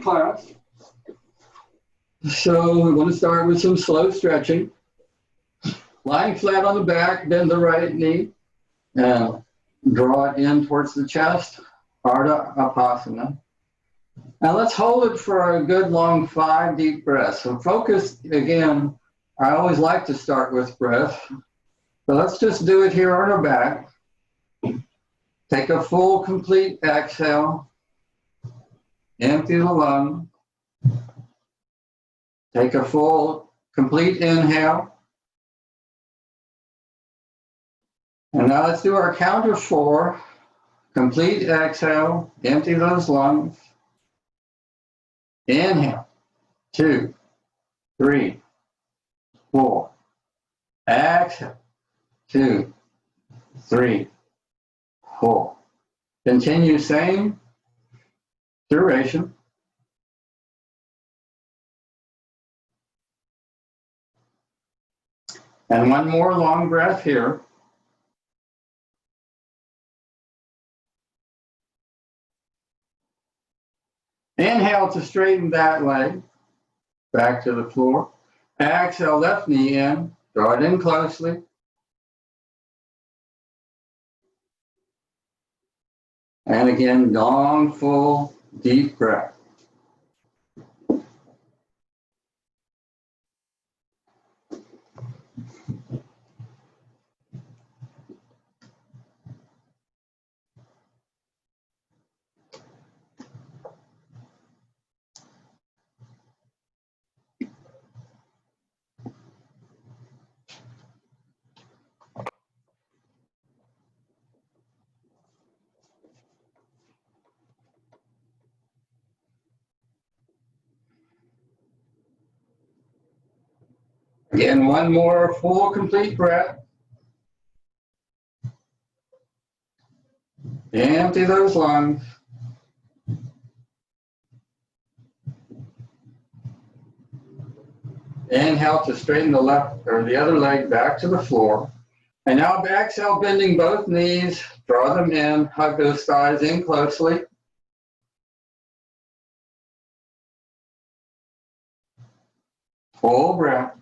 class. So we're going to start with some slow stretching. Lying flat on the back, bend the right knee, and draw it in towards the chest, Ardha Upasana. Now let's hold it for a good long 5 deep breaths. So focus again. I always like to start with breath. So let's just do it here on our back. Take a full, complete exhale. Empty the lung. Take a full, complete inhale. And now let's do our count of 4. Complete exhale. Empty those lungs. Inhale. 2, 3, 4. Exhale. 2, 3, 4. Continue same duration. And one more long breath here. Inhale to straighten that leg, back to the floor. Exhale, left knee in, draw it in closely. And again, long, full, deep breath. Again, one more full, complete breath. Empty those lungs. Inhale to straighten the left or the other leg back to the floor. And now exhale, bending both knees, draw them in, hug those thighs in closely. Full breath.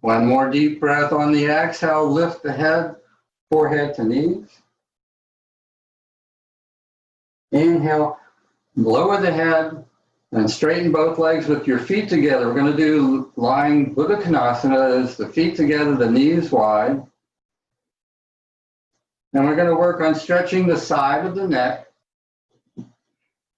One more deep breath on the exhale, lift the head, forehead to knees. Inhale, lower the head, and straighten both legs with your feet together. We're going to do lying Buddha Konasana, is the feet together, the knees wide. And we're going to work on stretching the side of the neck.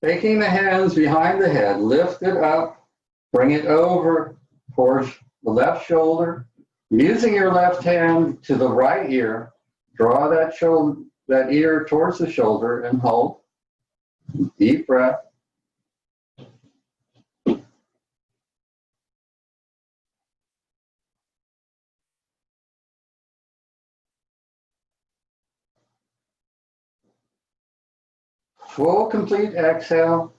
Taking the hands behind the head, lift it up, bring it over towards the left shoulder. Using your left hand to the right ear, draw that ear towards the shoulder and hold. Deep breath. Full, complete exhale.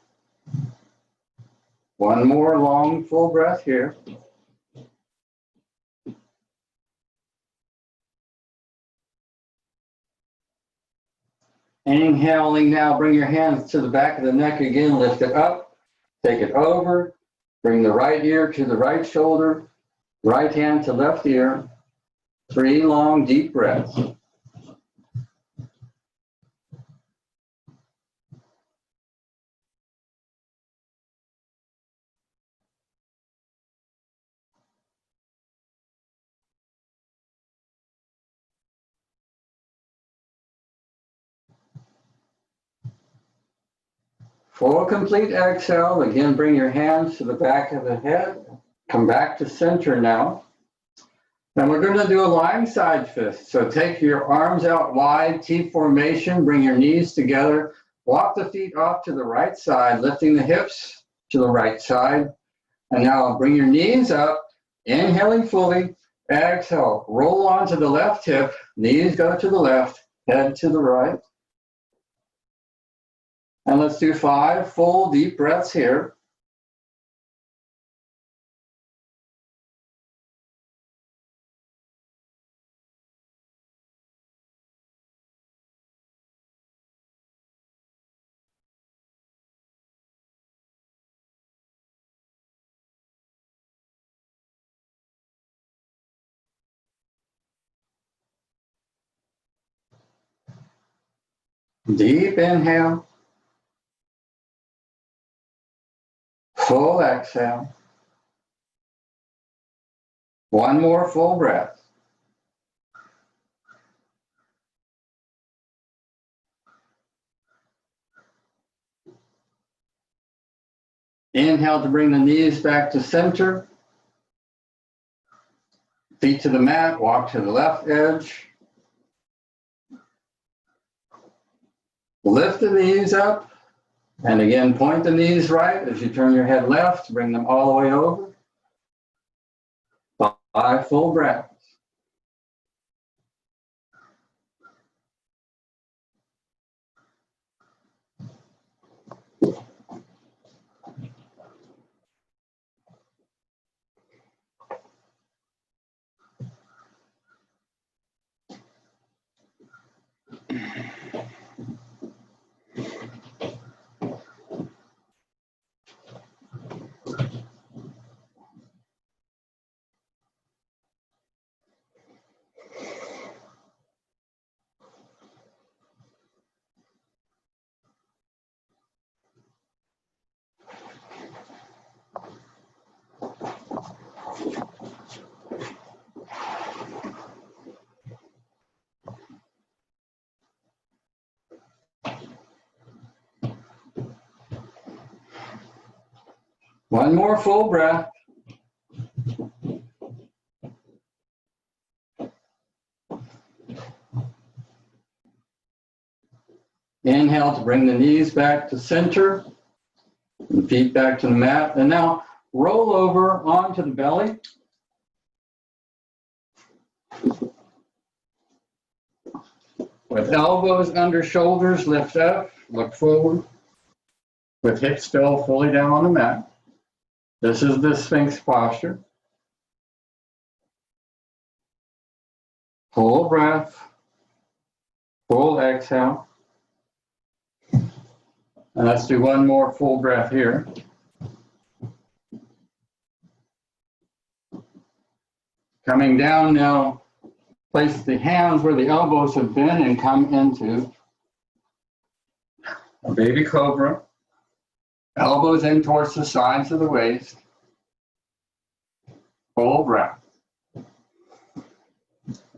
One more long, full breath here. Inhaling now, bring your hands to the back of the neck again, lift it up, take it over, bring the right ear to the right shoulder, right hand to left ear. 3 long, deep breaths. Full, complete exhale. Again, bring your hands to the back of the head. Come back to center now. And we're going to do a lying side fist. So take your arms out wide, T formation, bring your knees together. Walk the feet off to the right side, lifting the hips to the right side. And now bring your knees up, inhaling fully. Exhale, roll onto the left hip, knees go to the left, head to the right. And let's do 5 full deep breaths here. Deep inhale. Full exhale. One more full breath. Inhale to bring the knees back to center. Feet to the mat, walk to the left edge. Lift the knees up. And again, point the knees right as you turn your head left, bring them all the way over. 5 full breaths. One more full breath. Inhale to bring the knees back to center, and feet back to the mat. And now roll over onto the belly. With elbows under shoulders, lift up, look forward. With hips still fully down on the mat. This is the Sphinx posture. Full breath, full exhale. And let's do one more full breath here. Coming down now, place the hands where the elbows have been and come into a baby cobra. Elbows in towards the sides of the waist. Full breath.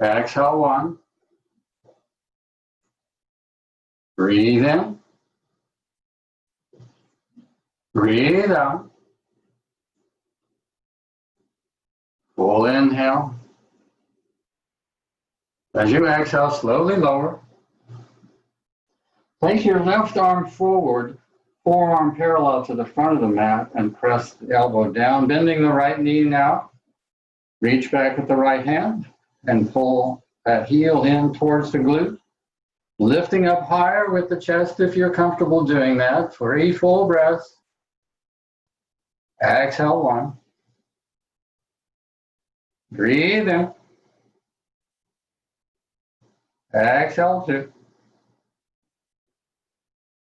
Exhale 1. Breathe in. Breathe out. Full inhale. As you exhale, slowly lower. Place your left arm forward, forearm parallel to the front of the mat, and press the elbow down, bending the right knee now. Reach back with the right hand and pull that heel in towards the glute. Lifting up higher with the chest if you're comfortable doing that. 3 full breaths. Exhale 1. Breathe in. Exhale 2.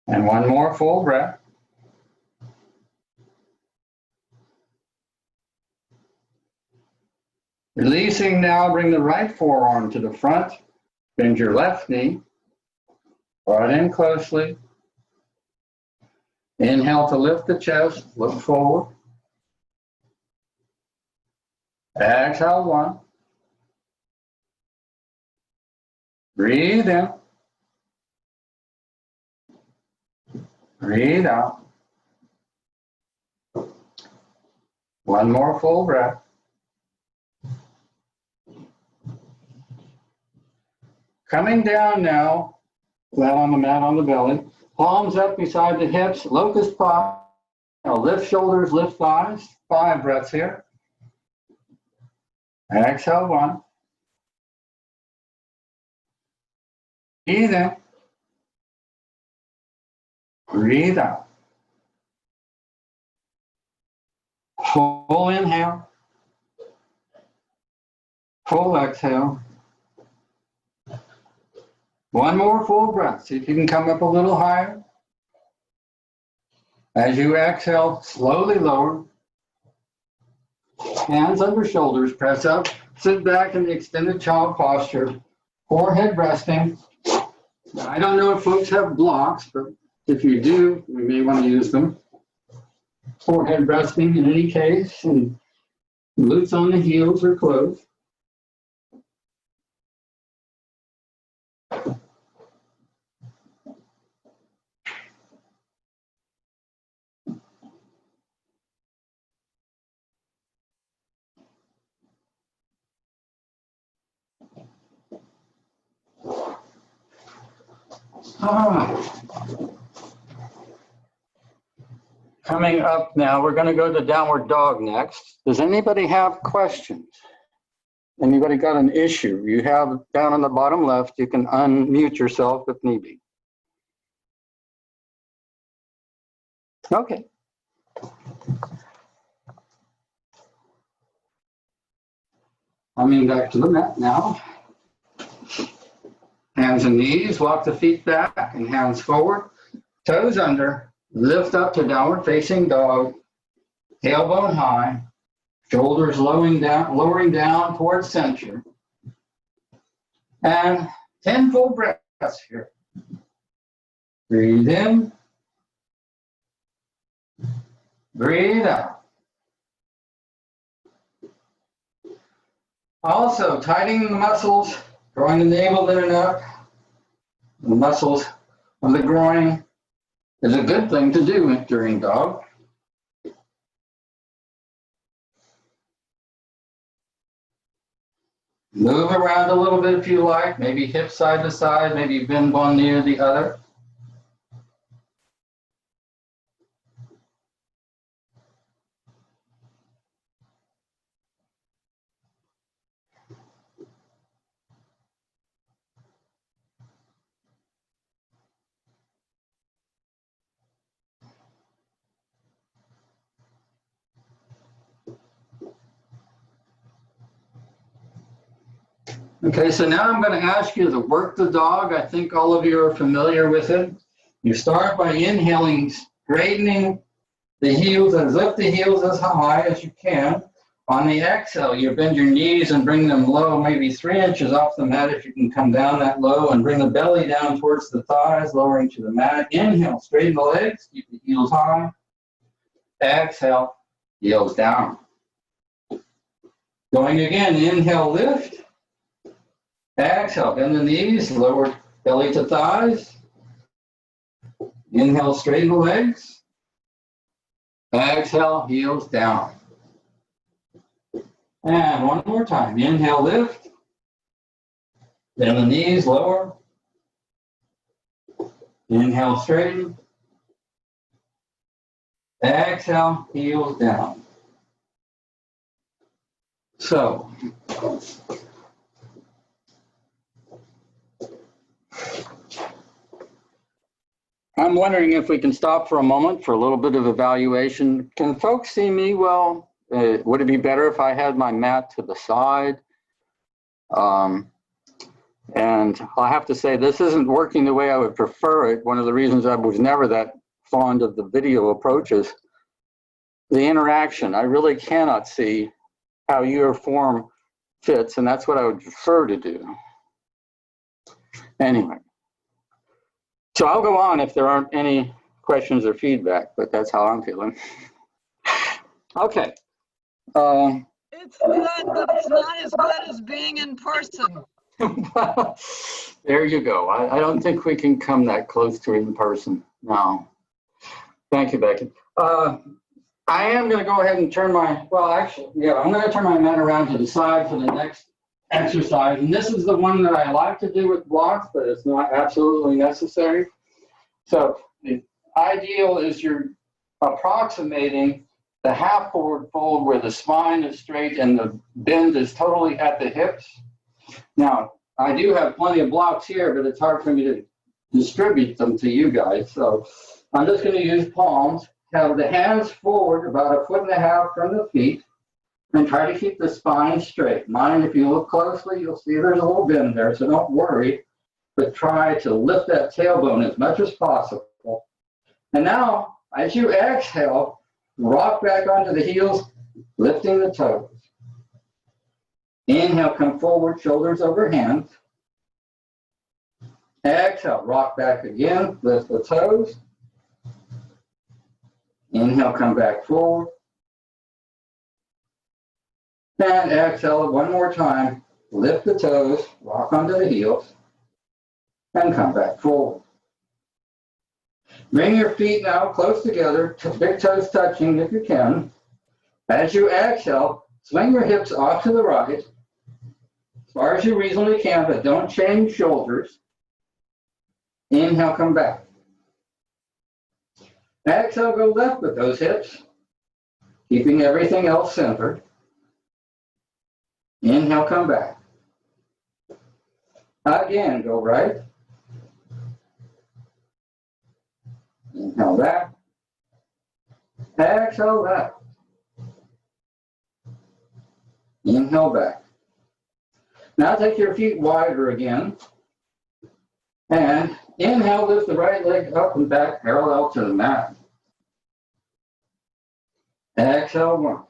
And one more full breath. Releasing now, bring the right forearm to the front. Bend your left knee. Draw it in closely. Inhale to lift the chest, look forward. Exhale 1. Breathe in. Breathe out. One more full breath. Coming down now, flat on the mat on the belly. Palms up beside the hips, locust pose. Now lift shoulders, lift thighs. 5 breaths here. Exhale 1. Breathe in. Breathe out. Full inhale. Full exhale. One more full breath. See if you can come up a little higher. As you exhale, slowly lower. Hands under shoulders, press up. Sit back in the extended child posture. Forehead resting. Now, I don't know if folks have blocks, but if you do, we may want to use them. Forehead resting in any case, and glutes on the heels or closed. Coming up now, we're going to go to downward dog next. Does anybody have questions? Anybody got an issue? You have down on the bottom left, you can unmute yourself if need be. Okay. Coming back to the mat now. Hands and knees, walk the feet back and hands forward. Toes under, lift up to downward facing dog. Tailbone high, shoulders lowering down towards center. And 10 full breaths here. Breathe in. Breathe out. Also, tightening the muscles, drawing the navel in and up. The muscles of the groin is a good thing to do during dog. Move around a little bit if you like, maybe hip side to side, maybe bend one knee or the other. Okay, so now I'm going to ask you to work the dog. I think all of you are familiar with it. You start by inhaling, straightening the heels and lift the heels as high as you can. On the exhale, you bend your knees and bring them low, maybe 3 inches off the mat if you can come down that low, and bring the belly down towards the thighs, lowering to the mat. Inhale, straighten the legs, keep the heels high. Exhale, heels down. Going again, inhale, lift. Exhale, bend the knees, lower belly to thighs. Inhale, straighten the legs. Exhale, heels down. And one more time. Inhale, lift. Bend the knees, lower. Inhale, straighten. Exhale, heels down. So, I'm wondering if we can stop for a moment for a little bit of evaluation. Can folks see me well? Would it be better if I had my mat to the side? And I'll have to say, this isn't working the way I would prefer it. One of the reasons I was never that fond of the video approach is the interaction. I really cannot see how your form fits, and that's what I would prefer to do. Anyway. So I'll go on if there aren't any questions or feedback, but that's how I'm feeling. Okay. It's good, but it's not as good as being in person. Well, there you go. I don't think we can come that close to in person. No. Thank you, Becky. I am going to go ahead and turn my, well, actually, yeah, I'm going to turn my mat around to the side for the next exercise. And this is the one that I like to do with blocks, but it's not absolutely necessary. So the ideal is you're approximating the half forward fold where the spine is straight and the bend is totally at the hips. Now, I do have plenty of blocks here, but it's hard for me to distribute them to you guys. So I'm just going to use palms, have the hands forward about 1.5 feet from the feet, and try to keep the spine straight. Mine, if you look closely, you'll see there's a little bend there, so don't worry, but try to lift that tailbone as much as possible. And now, as you exhale, rock back onto the heels, lifting the toes. Inhale, come forward, shoulders over hands. Exhale, rock back again, lift the toes. Inhale, come back forward. And exhale one more time, lift the toes, rock onto the heels, and come back forward. Bring your feet now close together, big toes touching if you can. As you exhale, swing your hips off to the right, as far as you reasonably can, but don't change shoulders. Inhale, come back. Exhale, go left with those hips, keeping everything else centered. Inhale, come back. Again, go right. Inhale back. Exhale left. Inhale back. Now take your feet wider again. And inhale, lift the right leg up and back parallel to the mat. Exhale, one.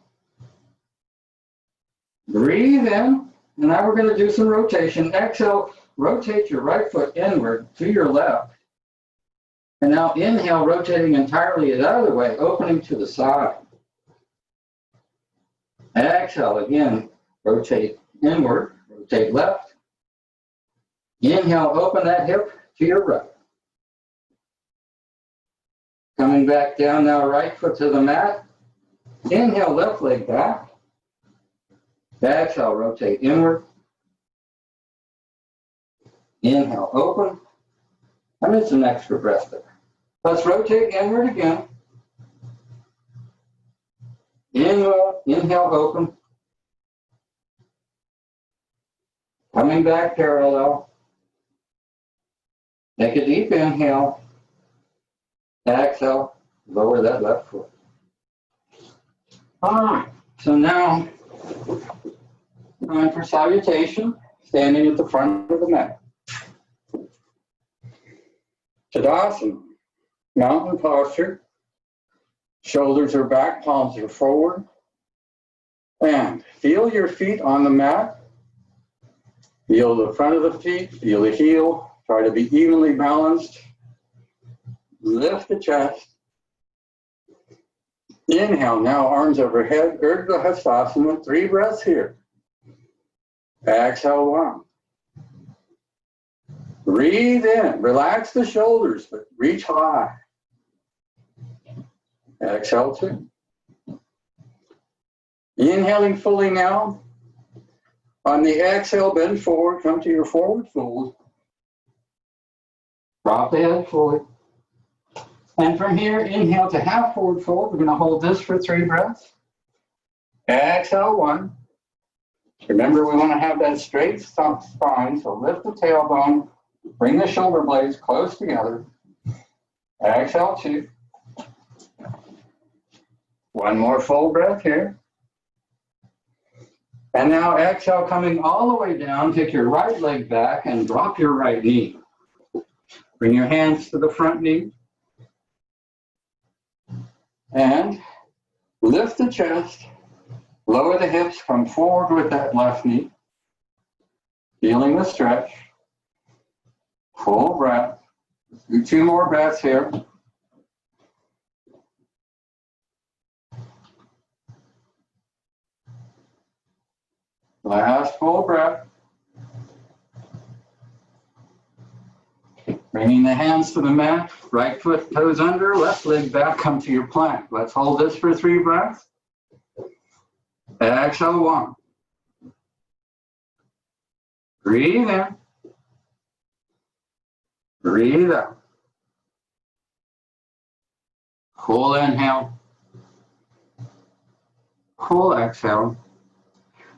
Breathe in, and now we're going to do some rotation. Exhale, rotate your right foot inward to your left. And now inhale, rotating entirely the other way, opening to the side. Exhale, again, rotate inward, rotate left. Inhale, open that hip to your right. Coming back down now, right foot to the mat. Inhale, left leg back. Exhale, rotate inward. Inhale, open. I made some extra breath there. Let's rotate inward again. Inhale, open. Coming back parallel. Take a deep inhale. Exhale, lower that left foot. All right, so now time for salutation, standing at the front of the mat. Tadasana, mountain posture. Shoulders are back, palms are forward. And feel your feet on the mat. Feel the front of the feet, feel the heel. Try to be evenly balanced. Lift the chest. Inhale, now arms overhead, Urdhva Hastasana, 3 breaths here. Exhale, 1. Breathe in, relax the shoulders, but reach high. Exhale, 2. Inhaling fully now. On the exhale, bend forward, come to your forward fold. Drop the head fully. And from here, inhale to half forward fold. We're going to hold this for 3 breaths. Exhale, 1. Remember, we want to have that straight spine, so lift the tailbone, bring the shoulder blades close together. Exhale, 2. 1 more full breath here. And now exhale, coming all the way down, take your right leg back and drop your right knee. Bring your hands to the front knee. And lift the chest, lower the hips, come forward with that left knee. Feeling the stretch. Full breath. Let's do 2 more breaths here. Last full breath. Bringing the hands to the mat, right foot toes under, left leg back, come to your plank. Let's hold this for 3 breaths. Exhale, 1. Breathe in. Breathe out. Full inhale. Full exhale.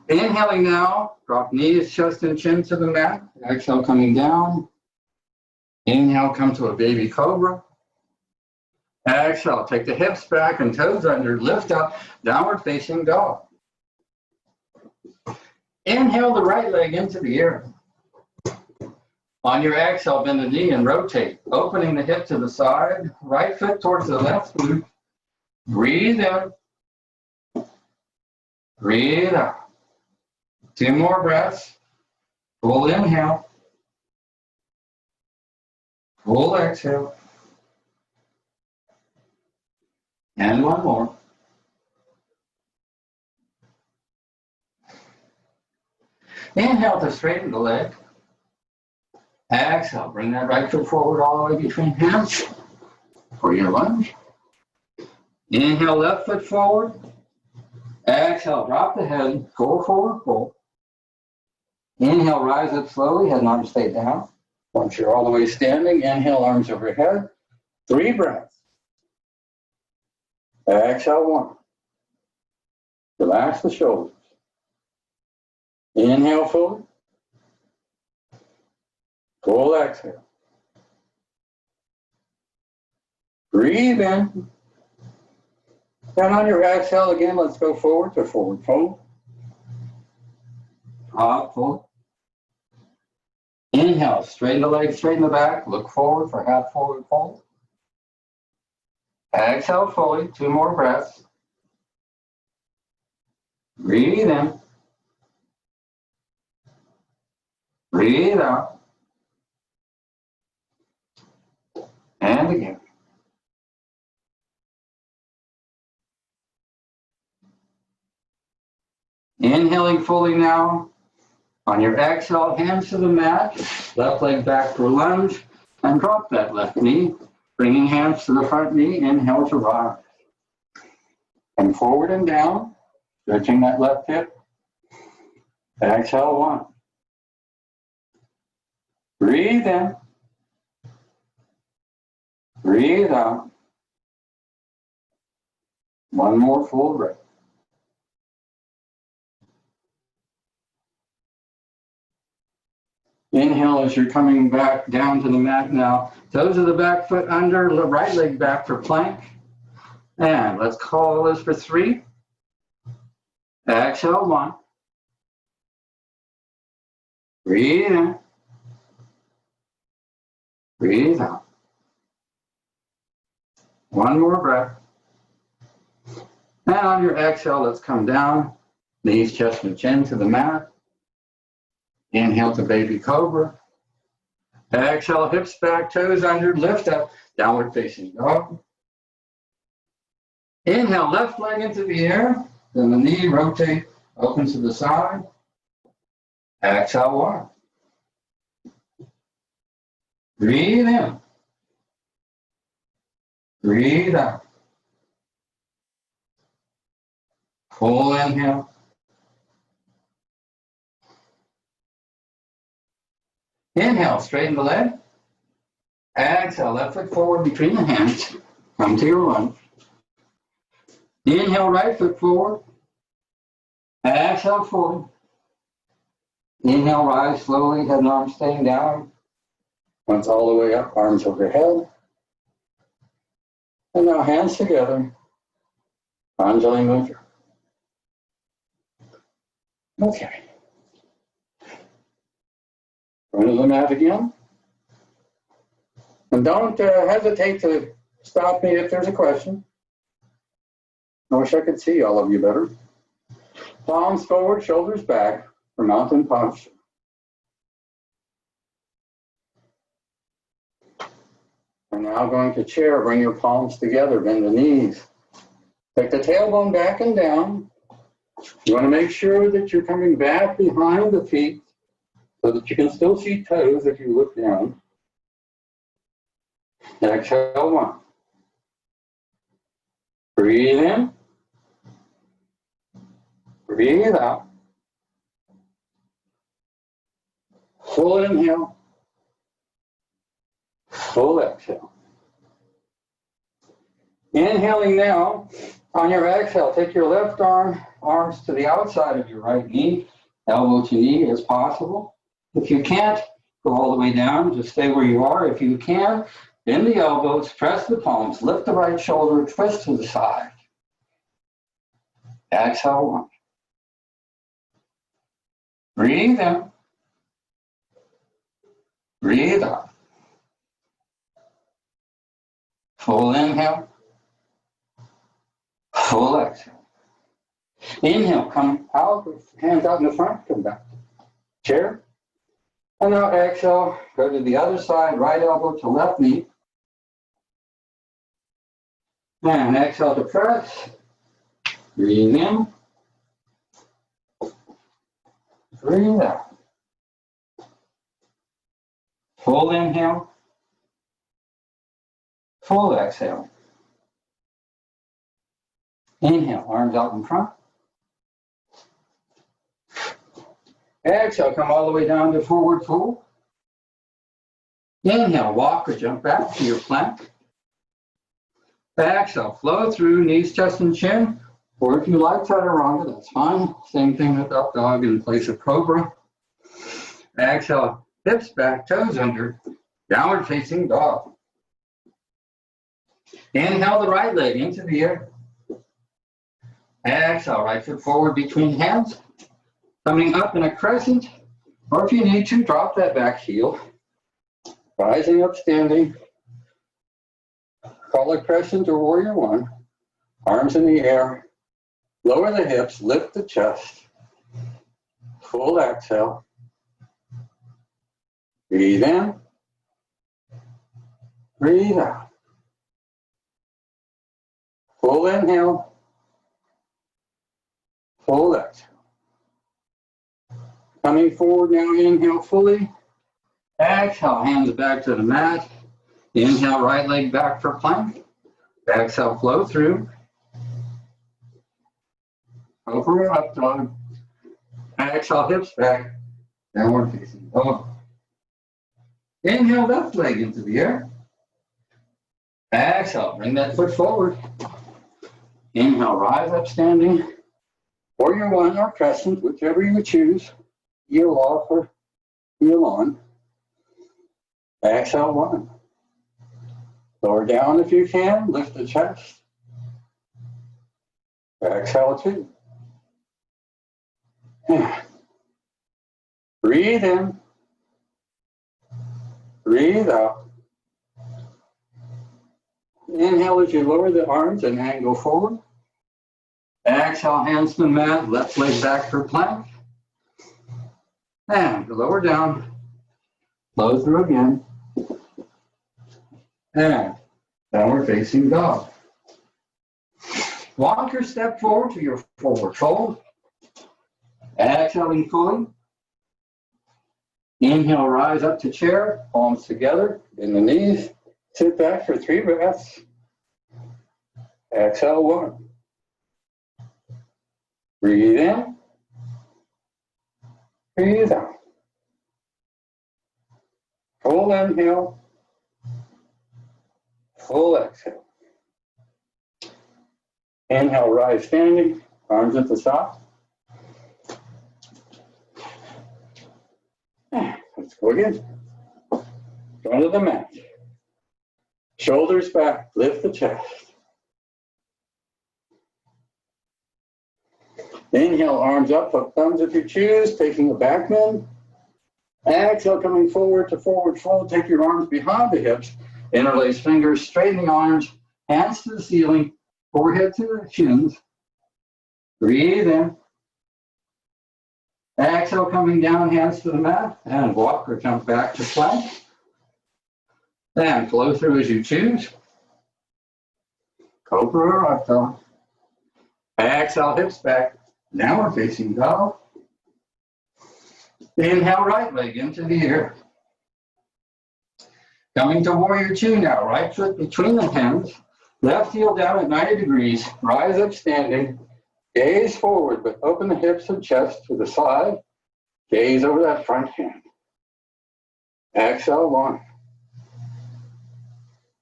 Inhaling now, drop knees, chest, and chin to the mat. Exhale, coming down. Inhale, come to a baby cobra. Exhale, take the hips back and toes under, lift up, downward facing dog. Inhale the right leg into the air. On your exhale, bend the knee and rotate, opening the hip to the side, right foot towards the left glute. Breathe in. Breathe out. 2 more breaths. Full inhale. Full exhale. And one more. Inhale to straighten the leg. Exhale, bring that right foot forward all the way between hands for your lunge. Inhale, left foot forward. Exhale, drop the head, go forward fold. Inhale, rise up slowly, head and arms stay down. Once you're all the way standing, inhale, arms overhead. 3 breaths. Exhale, 1. Relax the shoulders. Inhale fully. Full exhale. Breathe in. And on your exhale again, let's go forward to forward fold. Top fold. Inhale, straighten the legs, straighten the back, look forward for half forward fold. Exhale fully, 2 more breaths. Breathe in. Breathe out. And again. Inhaling fully now. On your exhale, hands to the mat, left leg back for lunge, and drop that left knee, bringing hands to the front knee, inhale to rise. And forward and down, stretching that left hip. Exhale, 1. Breathe in. Breathe out. 1 more full breath. Inhale as you're coming back down to the mat now. Toes of the back foot under, the right leg back for plank. And let's call this for 3. Exhale, 1. Breathe in. Breathe out. 1 more breath. And on your exhale, let's come down. Knees, chest, and chin to the mat. Inhale to baby cobra. Exhale, hips back, toes under, lift up, downward facing dog. Inhale, left leg into the air, then the knee rotate, open to the side. Exhale, 1. Breathe in. Breathe out. Full inhale. Inhale, straighten the leg. Exhale, left foot forward between the hands. Come to your lunge. Inhale, right foot forward. Exhale, forward. Inhale, rise slowly, head and arms staying down. Once all the way up, arms overhead. And now hands together. Anjali Mudra. Okay. Front of the mat again. And don't hesitate to stop me if there's a question. I wish I could see all of you better. Palms forward, shoulders back for mountain posture. And now going to chair, bring your palms together, bend the knees. Take the tailbone back and down. You want to make sure that you're coming back behind the feet so that you can still see toes if you look down. Exhale, 1. Breathe in. Breathe out. Full inhale. Full exhale. Inhaling now. On your exhale, take your left arms to the outside of your right knee, elbow to knee as possible. If you can't, go all the way down, just stay where you are. If you can, bend the elbows, press the palms, lift the right shoulder, twist to the side. Exhale, 1. Breathe in. Breathe out. Full inhale. Full exhale. Inhale, come out, hands out in the front, come back. Chair. And now exhale, go to the other side, right elbow to left knee. And exhale to press. Breathe in. Breathe out. Full inhale. Full exhale. Inhale, arms out in front. Exhale, come all the way down to forward fold. Inhale, walk or jump back to your plank. Exhale, flow through, knees, chest, and chin. Or if you like chaturanga, that's fine. Same thing with up dog in place of cobra. Exhale, hips back, toes under, downward facing dog. Inhale the right leg into the air. Exhale, right foot forward between hands. Coming up in a crescent, or if you need to, drop that back heel. Rising up, standing. Call it crescent or warrior one. Arms in the air. Lower the hips, lift the chest. Full exhale. Breathe in. Breathe out. Full inhale. Full exhale. Coming forward now, inhale fully. Exhale, hands back to the mat. Inhale, right leg back for plank. Exhale, flow through. Over up dog. Exhale, hips back. Downward facing dog. Inhale, left leg into the air. Exhale, bring that foot forward. Inhale, rise up standing. Warrior one or crescent, whichever you choose. Heel off or heel on. Exhale one. Lower down if you can, lift the chest. Exhale two. Breathe in. Breathe out. Inhale as you lower the arms and angle forward. Exhale, hands to the mat, left leg back for plank. And lower down. Flow through again. And downward facing dog. Walk or step forward to your forward fold. Exhaling fully. Inhale, rise up to chair, palms together, bend the knees. Sit back for 3 breaths. Exhale 1. Breathe in. Breathe out. Full inhale. Full exhale. Inhale, rise standing, arms at the side. Let's go again. Front of the mat. Shoulders back, lift the chest. Inhale, arms up, hook thumbs if you choose, taking a back bend. Exhale, coming forward to forward fold. Take your arms behind the hips, interlace fingers, straighten the arms, hands to the ceiling, forehead to the shins. Breathe in. Exhale, coming down, hands to the mat, and walk or jump back to plank. And flow through as you choose. Cobra or up dog. Exhale, hips back, downward facing dog. Inhale, right leg into the air. Coming to warrior two now, right foot between the hands, left heel down at 90 degrees, rise up standing, gaze forward, but open the hips and chest to the side, gaze over that front hand. Exhale, 1.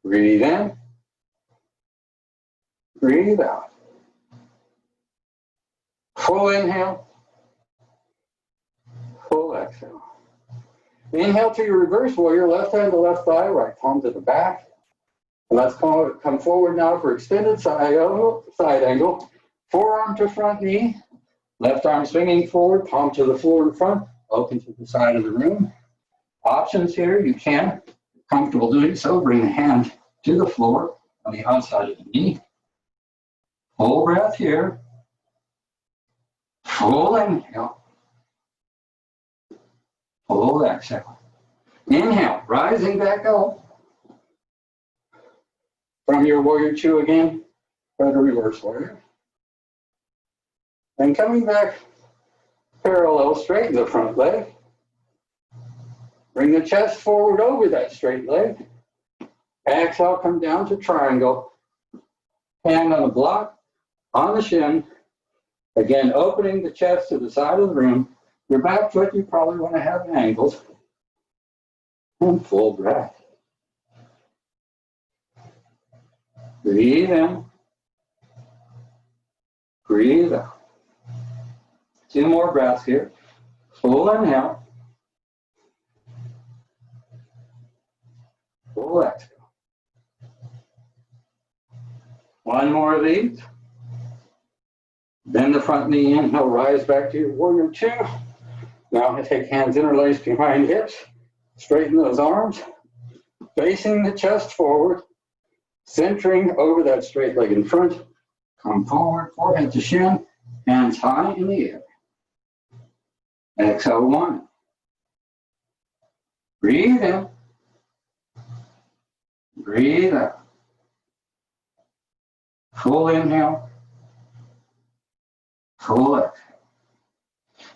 Breathe in, breathe out. Full inhale, full exhale. Inhale to your reverse warrior, left hand to left thigh, right palm to the back. And let's come forward now for extended side angle. Forearm to front knee, left arm swinging forward, palm to the floor in front, open to the side of the room. Options here, you can, if comfortable doing so, bring the hand to the floor on the outside of the knee. Full breath here. Full inhale. Full exhale. Inhale, rising back up. From your warrior two again, try to reverse warrior. And coming back parallel, straighten the front leg. Bring the chest forward over that straight leg. Exhale, come down to triangle. Hand on the block, on the shin. Again, opening the chest to the side of the room. Your back foot, you probably want to have angled. And full breath. Breathe in. Breathe out. 2 more breaths here. Full inhale. Full exhale. 1 more of these. Bend the front knee, inhale, rise back to your warrior two. Now take hands interlaced behind hips. Straighten those arms. Facing the chest forward. Centering over that straight leg in front. Come forward, forehead to shin. Hands high in the air. Exhale 1. Breathe in. Breathe out. Full inhale. Full exhale.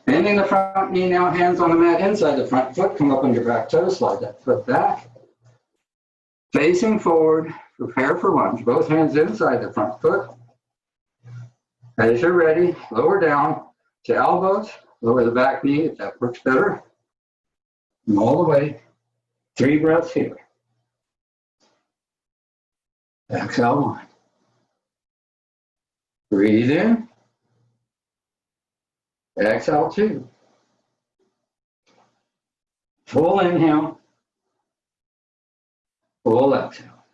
Bending the front knee now, hands on the mat inside the front foot. Come up on your back toe, slide that foot back. Facing forward, prepare for lunge. Both hands inside the front foot. As you're ready, lower down to elbows. Lower the back knee if that works better. And all the way. 3 breaths here. Exhale 1. Breathe in. Exhale 2. Full inhale. Full exhale.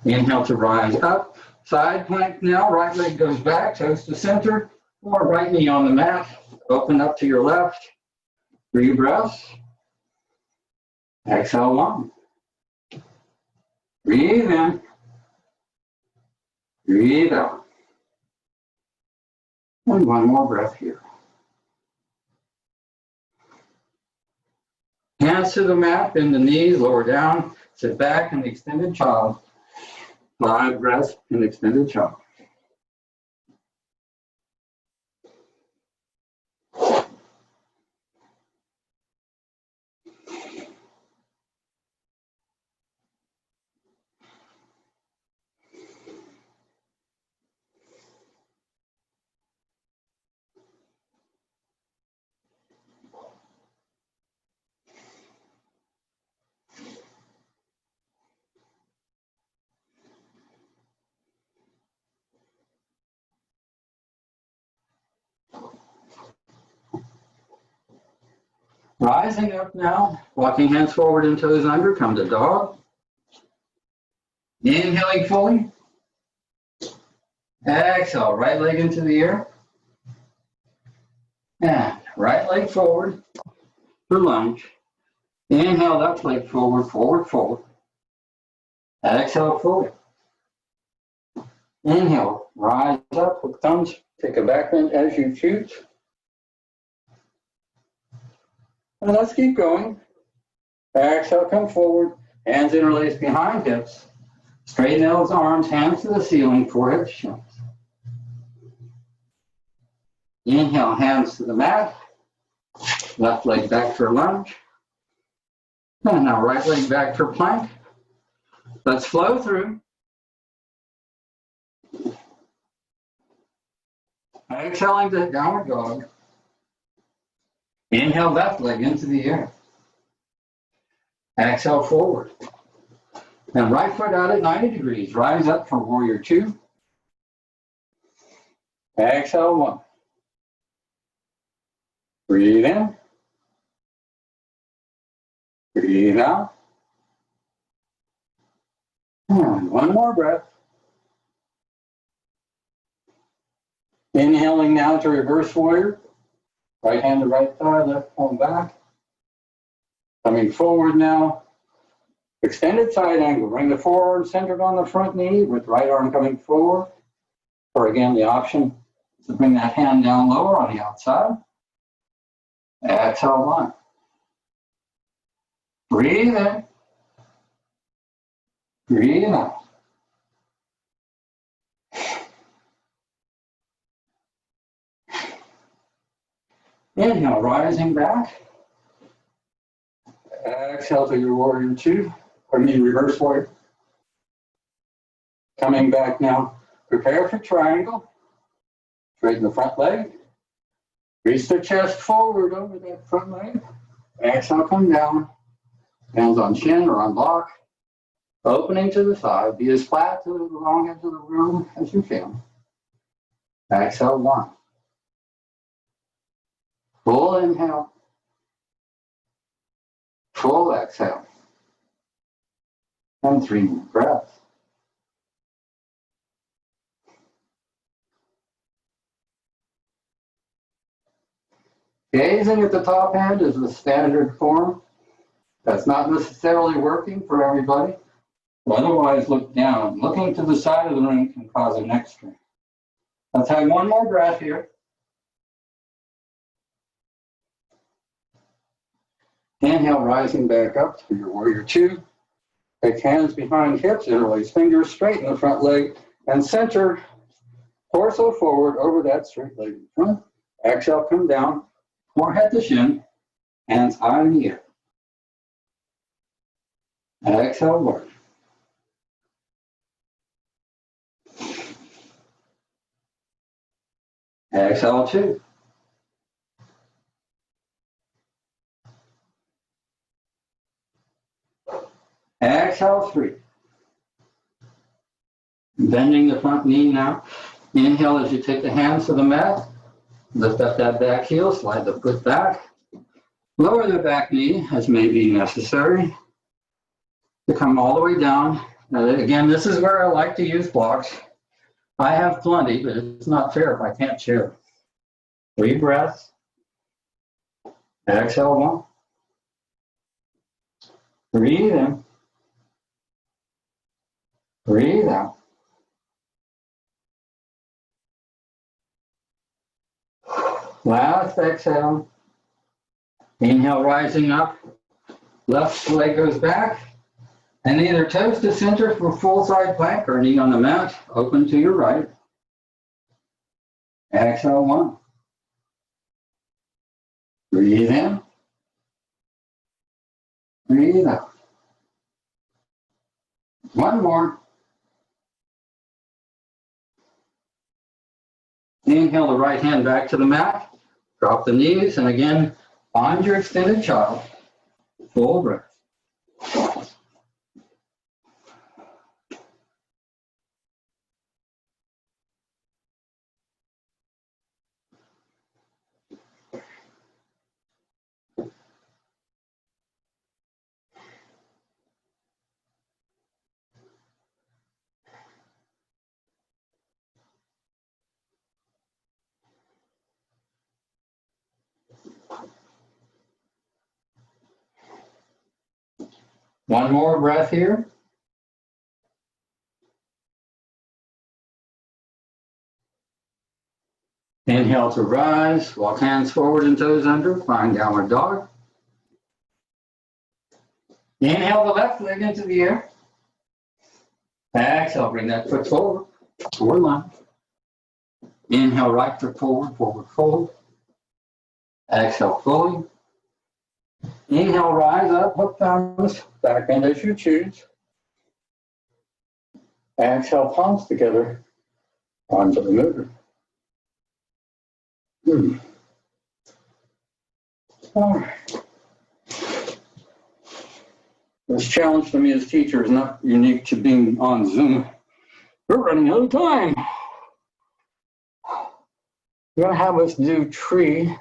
Inhale to rise up. Side plank now. Right leg goes back, toes to center. Or right knee on the mat. Open up to your left. 3 breaths. Exhale 1. Breathe in. Breathe out. And 1 more breath here. Hands to the mat, bend the knees, lower down, sit back in the extended child. 5 breaths in extended child. Rising up now, walking hands forward and toes under, come to dog. Inhaling fully. Exhale, right leg into the air. And right leg forward for lunge. Inhale, left leg forward, forward, forward. Exhale, fully. Inhale, rise up with thumbs. Take a back bend as you choose. And let's keep going. Exhale, come forward. Hands interlaced behind hips. Straighten those arms, hands to the ceiling, forehead to shins. Inhale, hands to the mat. Left leg back for lunge. And now right leg back for plank. Let's flow through. Exhaling to downward dog. Inhale, left leg into the air. Exhale, forward. And right foot out at 90 degrees. Rise up for warrior two. Exhale, 1. Breathe in. Breathe out. And 1 more breath. Inhaling now to reverse warrior. Right hand to right thigh, left palm back. Coming forward now. Extended side angle. Bring the forearm centered on the front knee with right arm coming forward. Or again, the option is to bring that hand down lower on the outside. Exhale, 1. Breathe in. Breathe out. Inhale, rising back. Exhale to your warrior two, reverse warrior. Coming back now. Prepare for triangle. Straighten the front leg. Reach the chest forward over that front leg. Exhale, come down. Hands on shin or on block. Opening to the side. Be as flat to the long edge of the room as you feel. Exhale, one. Full inhale. Full exhale. And 3 more breaths. Gazing at the top end is the standard form. That's not necessarily working for everybody. Otherwise, look down. Looking to the side of the room can cause a neck strain. Let's have one more breath here. Inhale, rising back up to your warrior two. Take hands behind hips, interlace fingers, straighten the front leg, and center torso forward over that straight leg in front. Exhale, come down, forehead to shin, hands high in the air. Exhale, lower. Exhale, two. Exhale, three. Bending the front knee now. Inhale as you take the hands to the mat. Lift up that back heel, slide the foot back. Lower the back knee as may be necessary to come all the way down. Now, again, this is where I like to use blocks. I have plenty, but it's not fair if I can't share. 3 breaths. Exhale, 1. Breathe in. Breathe out. Last exhale. Inhale, rising up. Left leg goes back. And either toes to center for full side plank or knee on the mat. Open to your right. Exhale, 1. Breathe in. Breathe out. 1 more. Inhale the right hand back to the mat. Drop the knees, and again, find your extended child. Full breath. One more breath here. Inhale to rise, walk hands forward and toes under, find downward dog. Inhale the left leg into the air. Exhale, bring that foot forward, forward lunge. Inhale, right foot forward, forward fold. Exhale fully. Inhale, rise up, hook thumbs, back bend as you choose. Exhale, palms together, onto the mover. All right. This challenge to me as teacher is not unique to being on Zoom. We're running out of time. We're going to have us do tree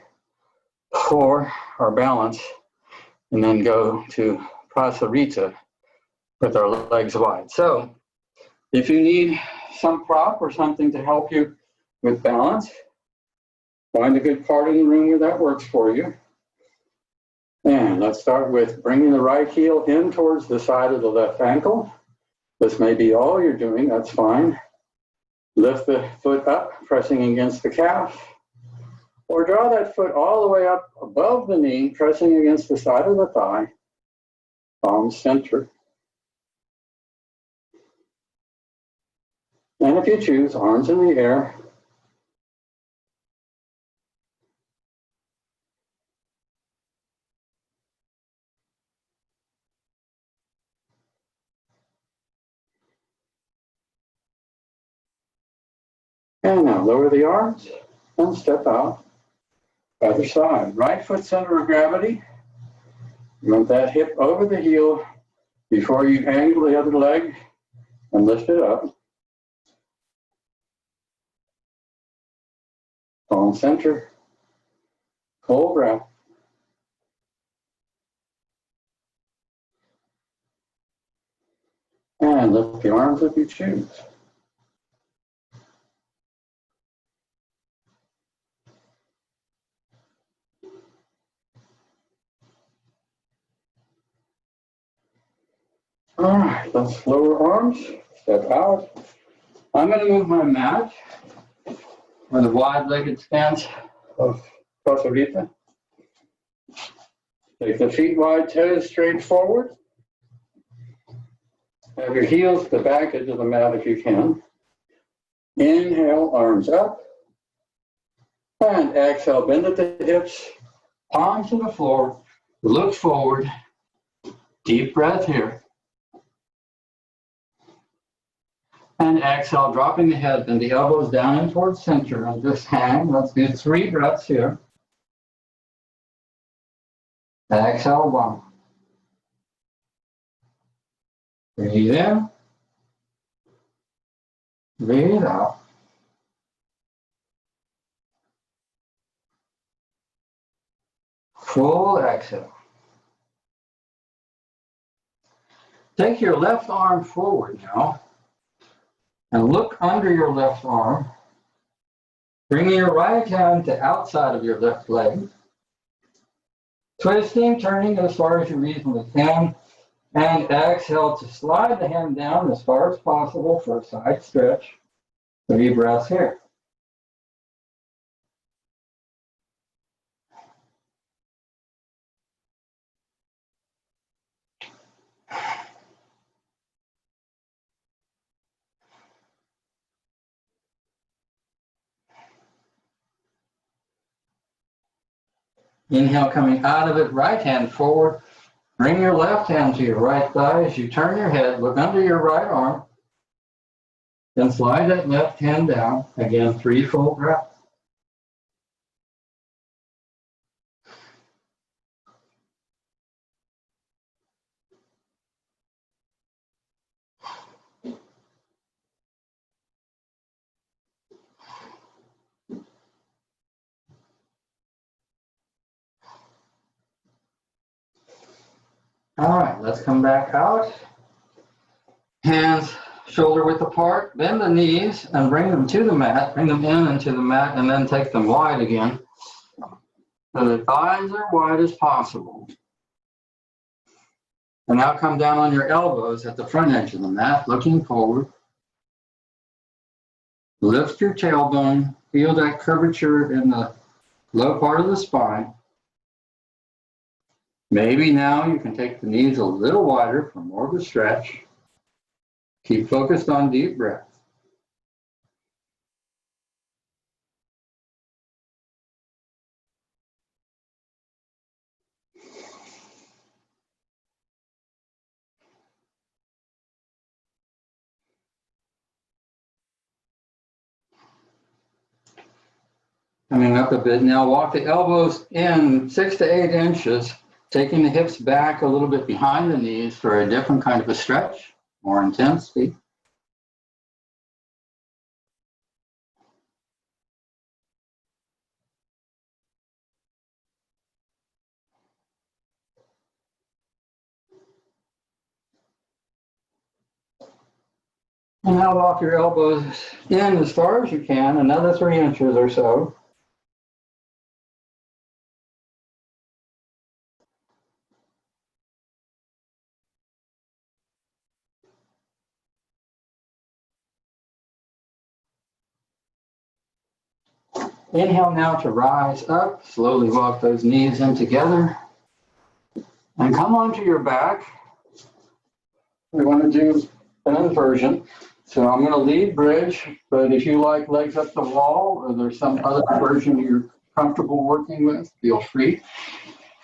for our balance and then go to Prasarita with our legs wide. So if you need some prop or something to help you with balance, find a good part in the room where that works for you. And let's start with bringing the right heel in towards the side of the left ankle. This may be all you're doing, that's fine. Lift the foot up, pressing against the calf. Or draw that foot all the way up above the knee, pressing against the side of the thigh. Palm center. And if you choose, arms in the air. And now lower the arms and step out. Other side. Right foot center of gravity. You want that hip over the heel before you angle the other leg and lift it up. Palm center. Cobra. And lift the arms if you choose. All right, let's lower arms, step out. I'm going to move my mat with a wide-legged stance of Costa. Take the feet wide, toes straight forward. Have your heels to the back edge of the mat if you can. Inhale, arms up. And exhale, bend at the hips, palms to the floor, look forward. Deep breath here. And exhale, dropping the head and the elbows down and towards center. And just hang. Let's do 3 breaths here. Exhale, 1. Breathe in. Breathe out. Full exhale. Take your left arm forward now. And look under your left arm, bringing your right hand to outside of your left leg. Twisting, turning as far as you reasonably can, and exhale to slide the hand down as far as possible for a side stretch. 3 breaths here. Inhale, coming out of it, right hand forward. Bring your left hand to your right thigh as you turn your head. Look under your right arm. Then slide that left hand down. Again, 3 full breaths. All right, let's come back out. Hands shoulder width apart, bend the knees and bring them to the mat, bring them in into the mat and then take them wide again. So the thighs are wide as possible. And now come down on your elbows at the front edge of the mat, looking forward. Lift your tailbone, feel that curvature in the low part of the spine. Maybe now you can take the knees a little wider for more of a stretch. Keep focused on deep breath. Coming up a bit now, walk the elbows in 6 to 8 inches, taking the hips back a little bit behind the knees for a different kind of a stretch, more intensity. And now walk your elbows in as far as you can, another 3 inches or so. Inhale now to rise up, slowly walk those knees in together. And come onto your back, we want to do an inversion. So I'm going to lead bridge, but if you like legs up the wall or there's some other version you're comfortable working with, feel free.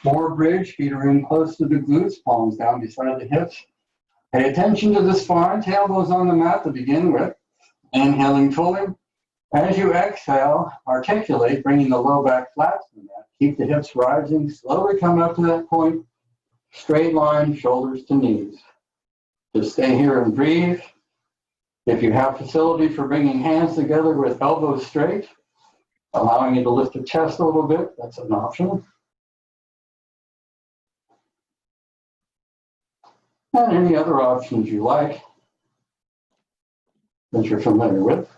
More bridge, feet are in close to the glutes, palms down beside the hips. Pay attention to the spine, tailbones on the mat to begin with. Inhaling fully. As you exhale, articulate, bringing the low back flat to the mat. Keep the hips rising, slowly come up to that point. Straight line, shoulders to knees. Just stay here and breathe. If you have facility for bringing hands together with elbows straight, allowing you to lift the chest a little bit, that's an option. And any other options you like that you're familiar with.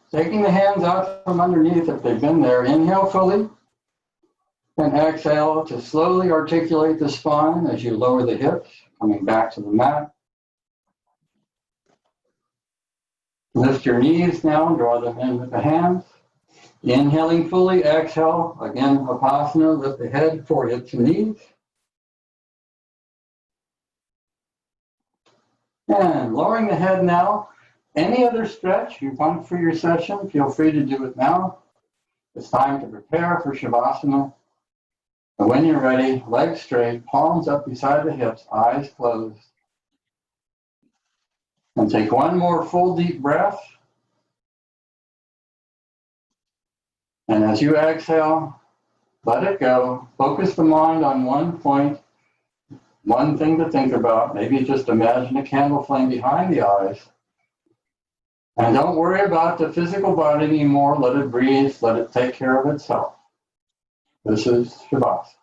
Taking the hands out from underneath if they've been there. Inhale fully. And exhale to slowly articulate the spine as you lower the hips, coming back to the mat. Lift your knees now and draw them in with the hands. Inhaling fully, exhale. Again, Vipassana, lift the head, forehead to knees. And lowering the head now. Any other stretch you want for your session, feel free to do it now. It's time to prepare for Shavasana. And when you're ready, legs straight, palms up beside the hips, eyes closed. And take one more full deep breath. And as you exhale, let it go. Focus the mind on one point, one thing to think about. Maybe just imagine a candle flame behind the eyes. And don't worry about the physical body anymore. Let it breathe. Let it take care of itself. This is Shavasana.